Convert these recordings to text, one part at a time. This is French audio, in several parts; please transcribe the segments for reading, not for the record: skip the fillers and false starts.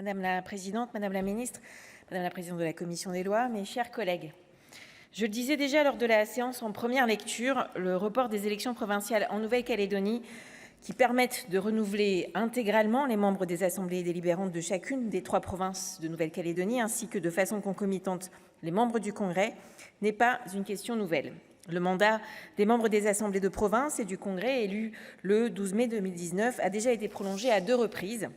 Madame la présidente, madame la ministre, madame la présidente de la commission des lois, mes chers collègues. Je le disais déjà lors de la séance en première lecture, le report des élections provinciales en Nouvelle-Calédonie qui permettent de renouveler intégralement les membres des assemblées délibérantes de chacune des 3 provinces de Nouvelle-Calédonie, ainsi que de façon concomitante les membres du Congrès, n'est pas une question nouvelle. Le mandat des membres des assemblées de province et du Congrès élus le 12 mai 2019 a déjà été prolongé à 2 reprises,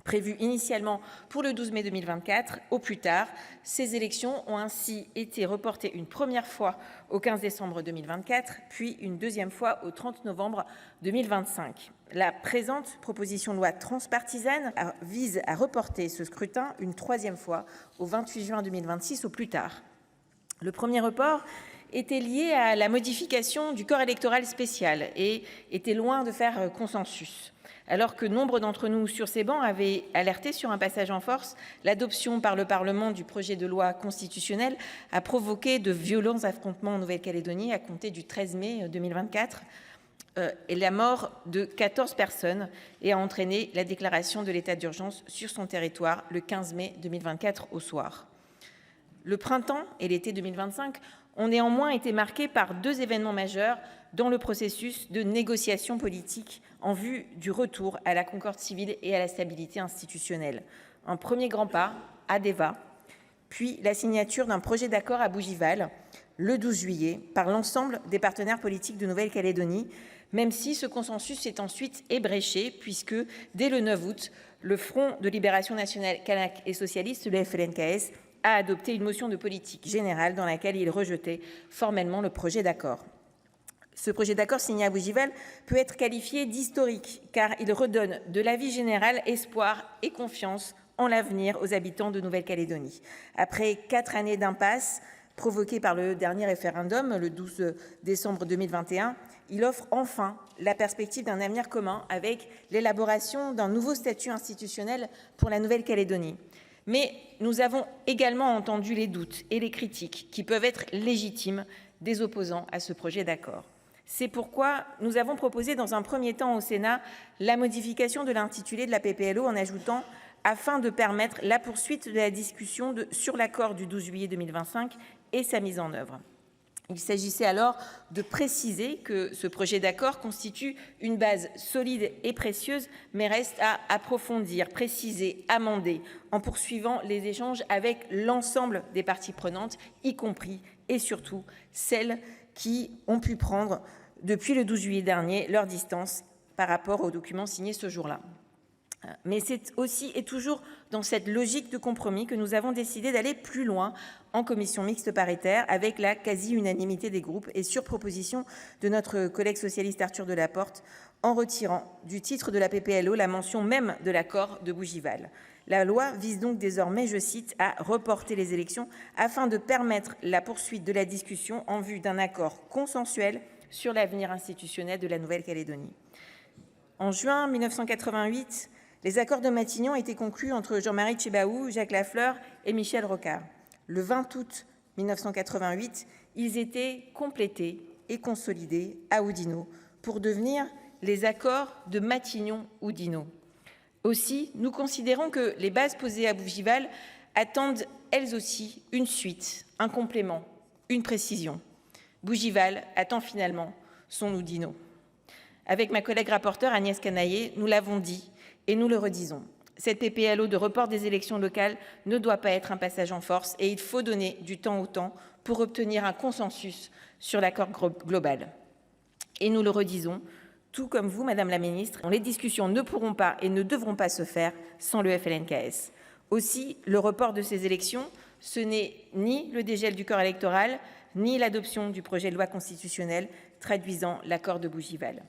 prévues initialement pour le 12 mai 2024 au plus tard. Ces élections ont ainsi été reportées une première fois au 15 décembre 2024, puis une deuxième fois au 30 novembre 2025. La présente proposition de loi transpartisane vise à reporter ce scrutin une troisième fois au 28 juin 2026 au plus tard. Le premier report était lié à la modification du corps électoral spécial et était loin de faire consensus. Alors que nombre d'entre nous sur ces bancs avaient alerté sur un passage en force, l'adoption par le Parlement du projet de loi constitutionnelle a provoqué de violents affrontements en Nouvelle-Calédonie à compter du 13 mai 2024 et la mort de 14 personnes et a entraîné la déclaration de l'état d'urgence sur son territoire le 15 mai 2024 au soir. Le printemps et l'été 2025 ont néanmoins été marqués par 2 événements majeurs dans le processus de négociation politique en vue du retour à la concorde civile et à la stabilité institutionnelle. Un premier grand pas à Deva, puis la signature d'un projet d'accord à Bougival le 12 juillet par l'ensemble des partenaires politiques de Nouvelle-Calédonie, même si ce consensus s'est ensuite ébréché puisque dès le 9 août, le Front de libération nationale kanak et socialiste, le FLNKS, a adopté une motion de politique générale dans laquelle il rejetait formellement le projet d'accord. Ce projet d'accord signé à Bougival peut être qualifié d'historique car il redonne de l'avis général espoir et confiance en l'avenir aux habitants de Nouvelle-Calédonie. Après 4 années d'impasse provoquées par le dernier référendum, le 12 décembre 2021, il offre enfin la perspective d'un avenir commun avec l'élaboration d'un nouveau statut institutionnel pour la Nouvelle-Calédonie. Mais nous avons également entendu les doutes et les critiques qui peuvent être légitimes des opposants à ce projet d'accord. C'est pourquoi nous avons proposé dans un premier temps au Sénat la modification de l'intitulé de la PPLO en ajoutant « afin de permettre la poursuite de la discussion sur l'accord du 12 juillet 2025 et sa mise en œuvre ». Il s'agissait alors de préciser que ce projet d'accord constitue une base solide et précieuse, mais reste à approfondir, préciser, amender, en poursuivant les échanges avec l'ensemble des parties prenantes, y compris et surtout celles qui ont pu prendre, depuis le 12 juillet dernier, leur distance par rapport aux documents signés ce jour-là. Mais c'est aussi et toujours dans cette logique de compromis que nous avons décidé d'aller plus loin en commission mixte paritaire avec la quasi-unanimité des groupes et sur proposition de notre collègue socialiste Arthur Delaporte en retirant du titre de la PPLO la mention même de l'accord de Bougival. La loi vise donc désormais, je cite, à reporter les élections afin de permettre la poursuite de la discussion en vue d'un accord consensuel sur l'avenir institutionnel de la Nouvelle-Calédonie. En juin 1988, les accords de Matignon étaient conclus entre Jean-Marie Tjibaou, Jacques Lafleur et Michel Rocard. Le 20 août 1988, ils étaient complétés et consolidés à Oudinot pour devenir les accords de Matignon-Oudinot. Aussi, nous considérons que les bases posées à Bougival attendent elles aussi une suite, un complément, une précision. Bougival attend finalement son Oudinot. Avec ma collègue rapporteure Agnès Canayer, nous l'avons dit et nous le redisons. Cette PPLO de report des élections locales ne doit pas être un passage en force et il faut donner du temps au temps pour obtenir un consensus sur l'accord global. Et nous le redisons, tout comme vous, Madame la Ministre, les discussions ne pourront pas et ne devront pas se faire sans le FLNKS. Aussi, le report de ces élections, ce n'est ni le dégel du corps électoral, ni l'adoption du projet de loi constitutionnelle traduisant l'accord de Bougival.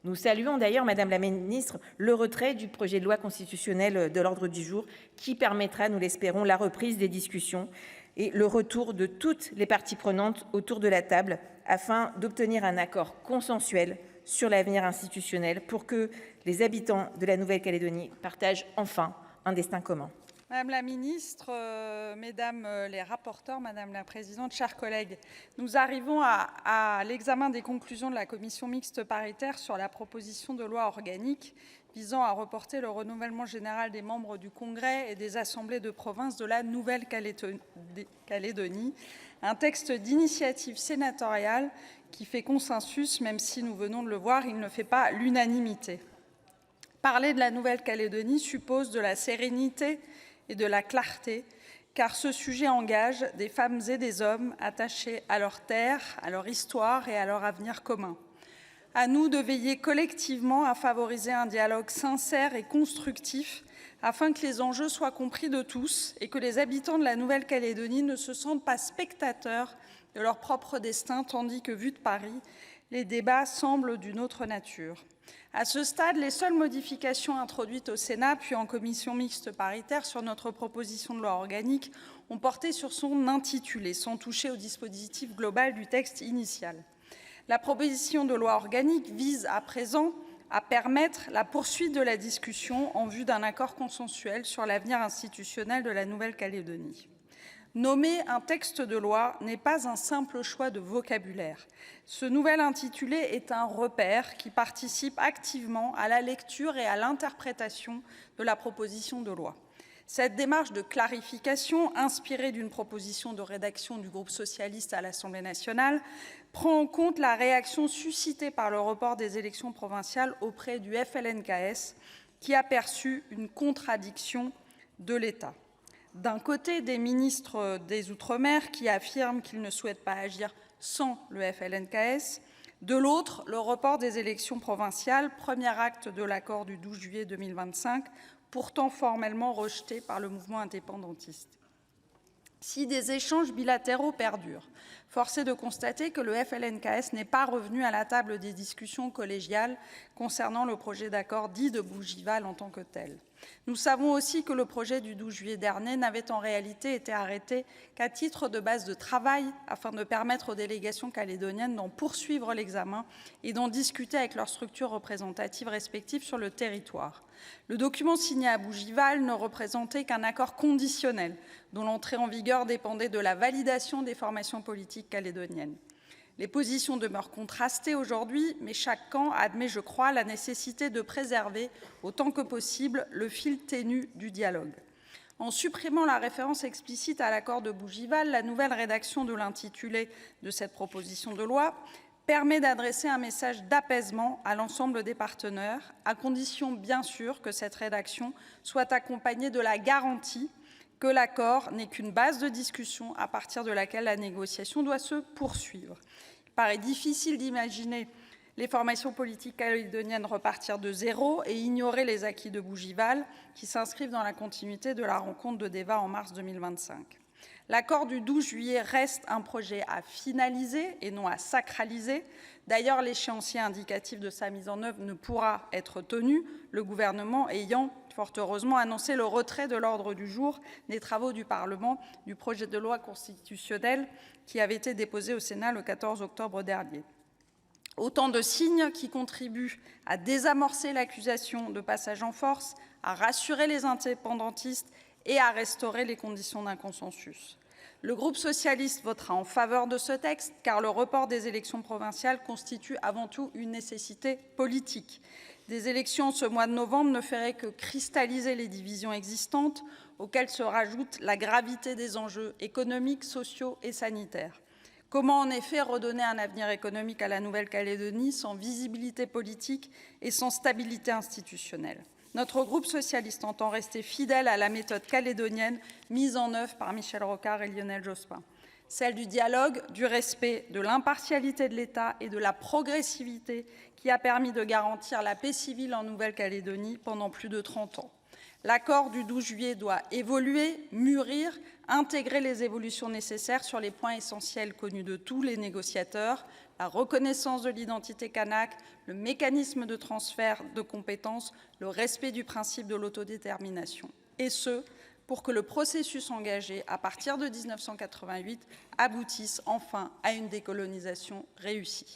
Nous saluons d'ailleurs, Madame la Ministre, le retrait du projet de loi constitutionnelle de l'ordre du jour qui permettra, nous l'espérons, la reprise des discussions et le retour de toutes les parties prenantes autour de la table afin d'obtenir un accord consensuel sur l'avenir institutionnel pour que les habitants de la Nouvelle-Calédonie partagent enfin un destin commun. Madame la ministre, mesdames les rapporteurs, madame la présidente, chers collègues, nous arrivons à l'examen des conclusions de la commission mixte paritaire sur la proposition de loi organique visant à reporter le renouvellement général des membres du Congrès et des assemblées de province de la Nouvelle-Calédonie, un texte d'initiative sénatoriale qui fait consensus, même si nous venons de le voir, il ne fait pas l'unanimité. Parler de la Nouvelle-Calédonie suppose de la sérénité et de la clarté, car ce sujet engage des femmes et des hommes attachés à leur terre, à leur histoire et à leur avenir commun. À nous de veiller collectivement à favoriser un dialogue sincère et constructif afin que les enjeux soient compris de tous et que les habitants de la Nouvelle-Calédonie ne se sentent pas spectateurs de leur propre destin, tandis que, vu de Paris, les débats semblent d'une autre nature. À ce stade, les seules modifications introduites au Sénat, puis en commission mixte paritaire sur notre proposition de loi organique, ont porté sur son intitulé, sans toucher au dispositif global du texte initial. La proposition de loi organique vise à présent à permettre la poursuite de la discussion en vue d'un accord consensuel sur l'avenir institutionnel de la Nouvelle-Calédonie. Nommer un texte de loi n'est pas un simple choix de vocabulaire. Ce nouvel intitulé est un repère qui participe activement à la lecture et à l'interprétation de la proposition de loi. Cette démarche de clarification, inspirée d'une proposition de rédaction du groupe socialiste à l'Assemblée nationale, prend en compte la réaction suscitée par le report des élections provinciales auprès du FLNKS, qui a perçu une contradiction de l'État. D'un côté, des ministres des Outre-mer qui affirment qu'ils ne souhaitent pas agir sans le FLNKS. De l'autre, le report des élections provinciales, premier acte de l'accord du 12 juillet 2025, pourtant formellement rejeté par le mouvement indépendantiste. Si des échanges bilatéraux perdurent, force est de constater que le FLNKS n'est pas revenu à la table des discussions collégiales concernant le projet d'accord dit de Bougival en tant que tel. Nous savons aussi que le projet du 12 juillet dernier n'avait en réalité été arrêté qu'à titre de base de travail afin de permettre aux délégations calédoniennes d'en poursuivre l'examen et d'en discuter avec leurs structures représentatives respectives sur le territoire. Le document signé à Bougival ne représentait qu'un accord conditionnel dont l'entrée en vigueur dépendait de la validation des formations politiques calédoniennes. Les positions demeurent contrastées aujourd'hui, mais chaque camp admet, je crois, la nécessité de préserver autant que possible le fil ténu du dialogue. En supprimant la référence explicite à l'accord de Bougival, la nouvelle rédaction de l'intitulé de cette proposition de loi permet d'adresser un message d'apaisement à l'ensemble des partenaires, à condition bien sûr que cette rédaction soit accompagnée de la garantie que l'accord n'est qu'une base de discussion à partir de laquelle la négociation doit se poursuivre. Il paraît difficile d'imaginer les formations politiques calédoniennes repartir de zéro et ignorer les acquis de Bougival qui s'inscrivent dans la continuité de la rencontre de Déva en mars 2025. L'accord du 12 juillet reste un projet à finaliser et non à sacraliser. D'ailleurs, l'échéancier indicatif de sa mise en œuvre ne pourra être tenu, le gouvernement ayant fort heureusement annoncé le retrait de l'ordre du jour des travaux du Parlement du projet de loi constitutionnelle qui avait été déposé au Sénat le 14 octobre dernier. Autant de signes qui contribuent à désamorcer l'accusation de passage en force, à rassurer les indépendantistes et à restaurer les conditions d'un consensus. Le groupe socialiste votera en faveur de ce texte car le report des élections provinciales constitue avant tout une nécessité politique. Des élections ce mois de novembre ne feraient que cristalliser les divisions existantes auxquelles se rajoute la gravité des enjeux économiques, sociaux et sanitaires. Comment en effet redonner un avenir économique à la Nouvelle-Calédonie sans visibilité politique et sans stabilité institutionnelle ? Notre groupe socialiste entend rester fidèle à la méthode calédonienne mise en œuvre par Michel Rocard et Lionel Jospin, celle du dialogue, du respect, de l'impartialité de l'État et de la progressivité qui a permis de garantir la paix civile en Nouvelle-Calédonie pendant plus de 30 ans. L'accord du 12 juillet doit évoluer, mûrir, intégrer les évolutions nécessaires sur les points essentiels connus de tous les négociateurs, la reconnaissance de l'identité kanak, le mécanisme de transfert de compétences, le respect du principe de l'autodétermination. Et ce, pour que le processus engagé à partir de 1988 aboutisse enfin à une décolonisation réussie.